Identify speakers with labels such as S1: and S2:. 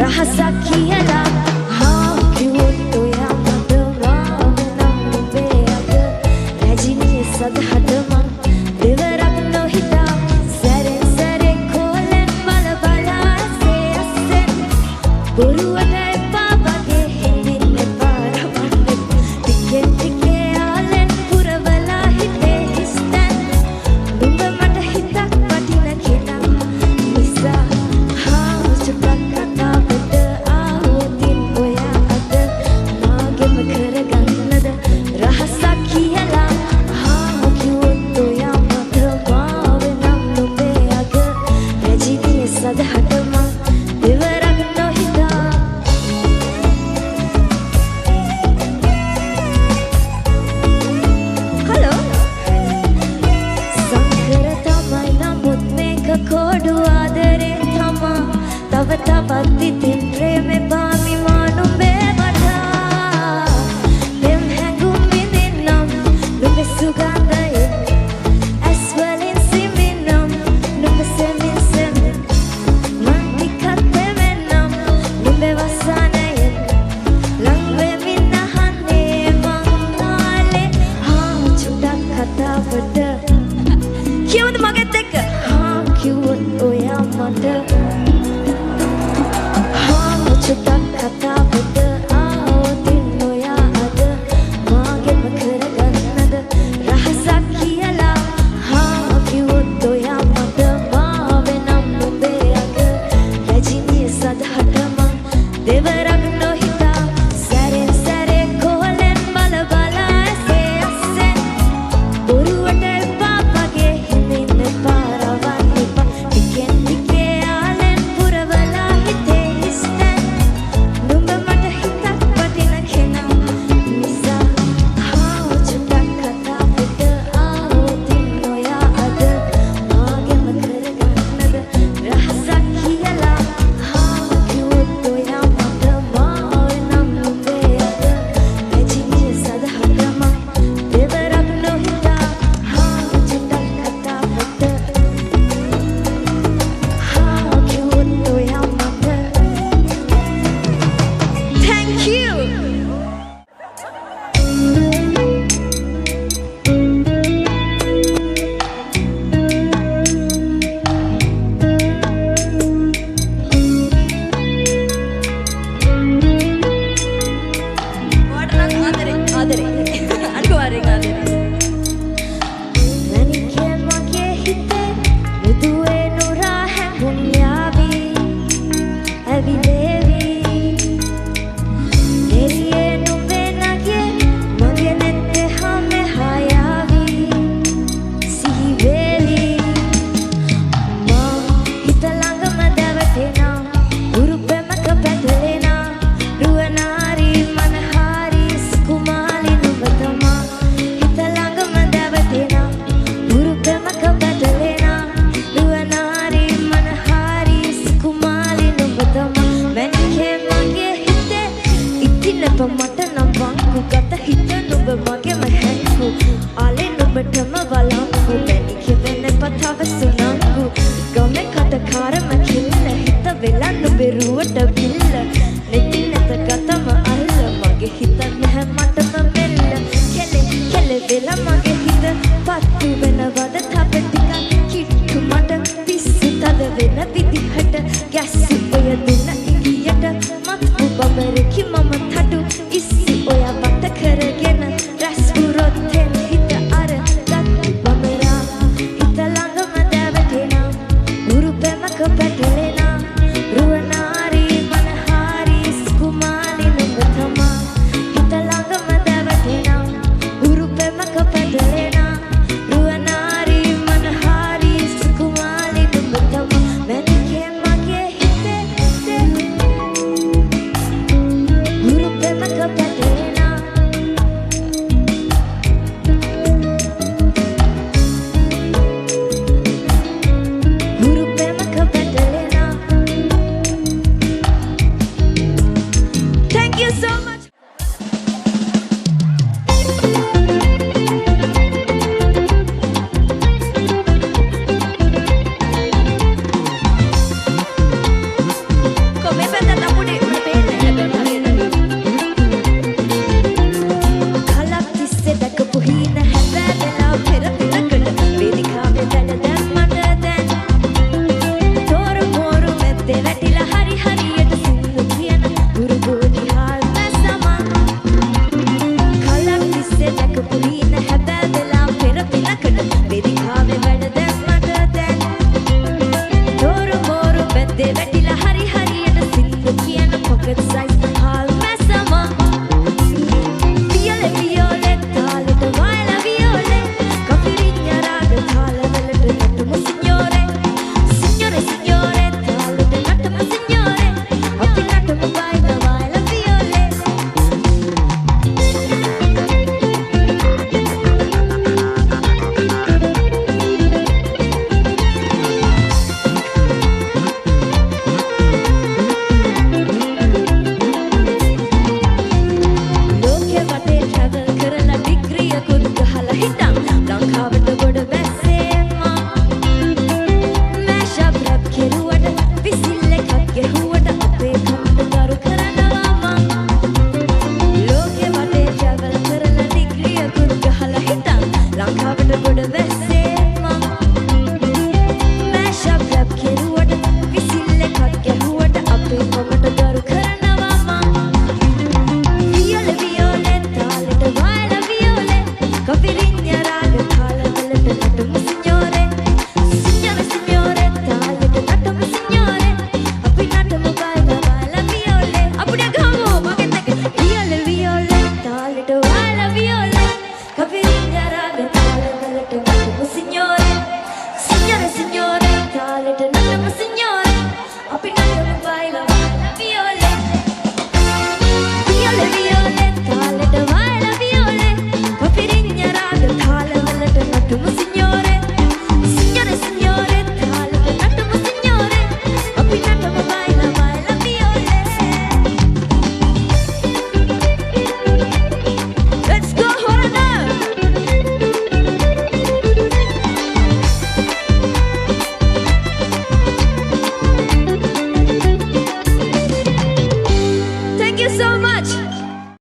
S1: රහසක් කියලා හා කිව්වොත් ඔයා මට වාවනම් නුඹේ අද රැජිනිය සදහටම දෙවරක් නොහිතා සැරෙන් සැරේ කෝලෙන් බල බලා ඇසේ අස්සෙන් බොරුවට එපා වගේ හිඳින්න එපා රවන්න ටිකෙන් ටිකේ ආලෙන් පුරවලා හිතේ හිස්තැන් නුඹ මට හිතක් වටින කෙනා නිසා හා චුට්ටක් කතාවට ආවොතින් ඔයා අද මාගෙම කරගන්නද රහසක් කියලා හා කිව්වොත් ඔයා මට වාවනම් නුඹේ අග රැජිනිය සදහටම දෙවරක් නොහිතා හලෝ සංකර තමයි නමුත් මේක කෝඩු ආදරේ තමා තව තවත් ඉතින් ප්‍රේමේ බාමිමා නුඹේ වටා දෙම් හැඟුම් විඳින්නම් නුඹේ සුගන්ධය ඇස් වලින් සිඹින්නම් නුඹ සෙමින් සෙමින් මන් ටිකක් දෙවෙන්නම් නුඹේ වසානය ලං වෙමින් අහන්නේ මං නාලේ හා චුට්ටක් කතාවට කිව්වද මගෙත් එක්ක හා කිව්වොත් ඔයා මට හා චුට්ටක් කතාවට ආවොතින් ඔයා අද මාගෙම කරගන්නද රහසක් කියලා හා කිව්වොත් ඔයා මට වාවෙනම් නුඹේ අග රැජිනිය සදහටම දෙවරක් නොහිතා සැරෙන් සැරේ කෝලෙන් බල බලා ඇසේ අස්සෙන් බොරුවට එපා වගේ හිඳින්න එපා රවන්න එපා ටිකෙන් ටිකේ ආලෙන් පුරවලා හිතේ හිස්තැන් නුඹ මට හිතක් වටින කෙනා නිසා හා චුට්ටක් කතාවට ආවොතින් ඔයා අද මාගෙම කරගන්නද රහසක් කියලා හා කිව්වොත් ඔයා මට වාවෙනම් නුඹේ අද රැජිනිය සදහටම දෙවරක් නොහිතා හා චුට්ටක් කතාවට හා කිව්වොත් ඔයා මට Thank you මැනිකේ මගේ හිතේ මුදුවේ නුරා හැඟුම් යාවි ඇවිලේවි එරියේ නුඹේ නගේ මගේ නෙත්තේ හැමේ හයාවි සිහිවේලි මා හිත ළඟම දැවටෙනා උරුපෙමක පැටලෙනා රුවනාරි මනහාරි සුකුමාලි නුඹ තමා හිත ළඟම දැවටෙනා උරුපෙමක පැටලෙනා රුවනාරි මනහාරි සුකුමාලි නුඹ තමා මැනිකේ මගේ හිතේ ඉතිලප මට නම් වංකු ගත හිත නුඹ මගේම හැංකු ආලේ නුඹටම වලංකු මැනිකේ වෙන පතව සුනංගු ගමේ කටකාරම කිල්ල හිත වෙලා නුඹේ රුවට බිල්ල නෙති නැත ගතම අල්ල මගේ හිත නැහැ මටම මෙල්ල කෙලෙ කෙලෙ වෙලා මගේ හිත පත්තු වෙනවද තප ටිකක් කිට්ටු මට පිස්සු තද වෙන විදිහට ගැස්සු ඔය දුන්න ඉගියට මත් බබරකි මම